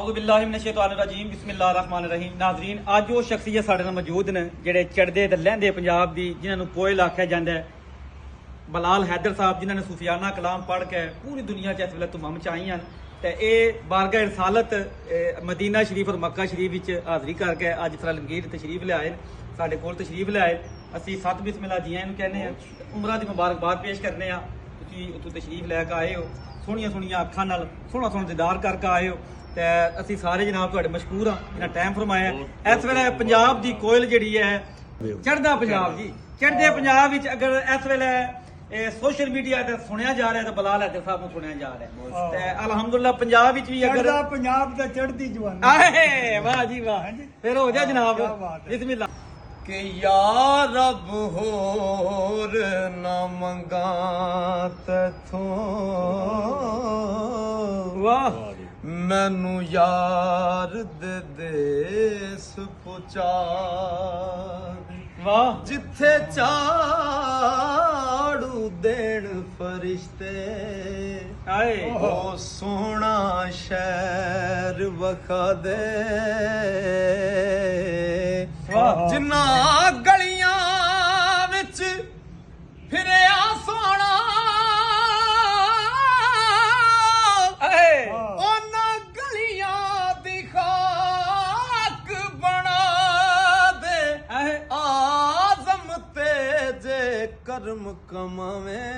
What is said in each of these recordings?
ਆਊਜ਼ੂ ਬਿੱਲਾਹਿ ਮਿਨਸ਼ ਸ਼ੈਤਾਨਿਰ regime ਬਿਸਮਿल्लाहिर रहमानिर रहीम। नाज़रीन, ਅੱਜ ਉਹ ਸ਼ਖਸੀਅਤ ਸਾਡੇ ਨਾਲ ਮੌਜੂਦ ਨੇ ਜਿਹੜੇ ਚੜ੍ਹਦੇ ਤੇ ਲਹਿੰਦੇ ਪੰਜਾਬ ਦੀ, ਜਿਨ੍ਹਾਂ ਨੂੰ ਕੋਇਲ ਆਖਿਆ ਜਾਂਦਾ ਹੈ। ਬਲਾਲ ਹੈਦਰ ਸਾਹਿਬ, ਜਿਨ੍ਹਾਂ ਨੇ ਸੂਫੀਆਨਾ ਕਲਾਮ ਪੜ੍ਹ ਕੇ ਪੂਰੀ ਦੁਨੀਆ 'ਚ ਇਸ ਵੇਲੇ ਧੁੰਮ ਮਚਾਈ ਹਨ ਤੇ ਇਹ ਬਾਰਗਾਹ ਰਿਸਾਲਤ ਮਦੀਨਾ ਸ਼ਰੀਫ ਔਰ ਮੱਕਾ ਸ਼ਰੀਫ ਵਿੱਚ ਹਾਜ਼ਰੀ ਕਰਕੇ ਅੱਜ ਫਰਲਮਗੀਰ ਤਸ਼ਰੀਫ ਲਿਆਏ, ਸਾਡੇ ਕੋਲ ਤਸ਼ਰੀਫ ਲਿਆਏ। ਅਸੀਂ ਸਤ ਬਿਸਮਿल्लाह ਜੀਆਂ ਨੂੰ ਕਹਿੰਦੇ ਆ, ਉਮਰਾਂ ਦੀ ਮੁਬਾਰਕਬਾਦ ਪੇਸ਼ ਕਰਨੇ ਆ। ਤੁਸੀਂ ਉੱਥੋਂ ਤਸ਼ਰੀਫ ਲੈ ਕੇ ਆਏ ਹੋ, ਸੋਹਣੀਆਂ ਸੋਹਣੀਆਂ ਅੱਖਾਂ ਨਾਲ ਸੋਹਣਾ ਸੋਹਣਾ ਦੀਦਾਰ ਕਰਕੇ ਆਏ ਹੋ ਤੇ ਅਸੀਂ ਸਾਰੇ ਜਨਾਬ ਤੁਹਾਡੇ ਮਸ਼ਕੂਰ ਹਾਂ ਇਹਨਾਂ ਟਾਈਮ ਫਰਮਾਇਆ। ਇਸ ਵੇਲੇ ਪੰਜਾਬ ਦੀ ਕੋਇਲ ਜਿਹੜੀ ਹੈ ਚੜ੍ਹਦਾ ਪੰਜਾਬ ਜੀ, ਚੜ੍ਹਦੇ ਪੰਜਾਬ ਵਿੱਚ ਅਗਰ ਇਸ ਵੇਲੇ ਸੋਸ਼ਲ ਮੀਡੀਆ ਤੇ ਸੁਣਿਆ ਜਾ ਰਿਹਾ ਤਾਂ ਬਲਾਲ ਹੈਦਰ ਸਾਹਿਬ ਨੂੰ ਸੁਣਿਆ ਜਾ ਰਿਹਾ ਤੇ ਅਲਹਮਦੁਲਿਲਾ ਪੰਜਾਬ ਵਿੱਚ ਵੀ ਅਗਰ ਪੰਜਾਬ ਦਾ ਚੜ੍ਹਦੀ ਜਵਾਨੀ। ਆਏ ਵਾਹ ਜੀ ਵਾਹ, ਫਿਰ ਹੋ ਜਾ ਜਨਾਬ ਬਿਸਮਿल्लाह। ਕਿ ਯਾ ਰੱਬ ਹੋਰ ਨਾ ਮੰਗਾ ਤੈਥੋਂ, ਵਾਹ ਮੈਨੂੰ ਯਾਰ ਦੇ ਦੇਸ ਪਹੁੰਚਾ, ਵਾਹ ਜਿੱਥੇ ਝਾੜੂ ਦੇਣ ਫਰਿਸ਼ਤੇ ਆਏ ਉਹ ਸੋਹਣਾ ਸ਼ਹਿਰ ਵਖਾ ਦੇ, ਜਿਨ੍ਹਾਂ ਗਲੀਆਂ ਵਿੱਚ ਫਿਰਿਆ ਸੋਹਣਾ ਉਹਨਾਂ ਗਲੀਆਂ ਦੀ ਖਾਕ ਬਣਾ ਦੇ, ਆਜ਼ਮ ਤੇ ਜੇ ਕਰਮ ਕਮਾਵੇਂ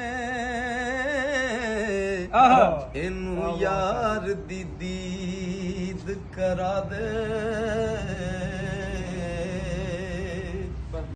ਇਹਨੂੰ ਯਾਰ ਦੀ ਦੀਦ ਕਰਾ ਦੇ।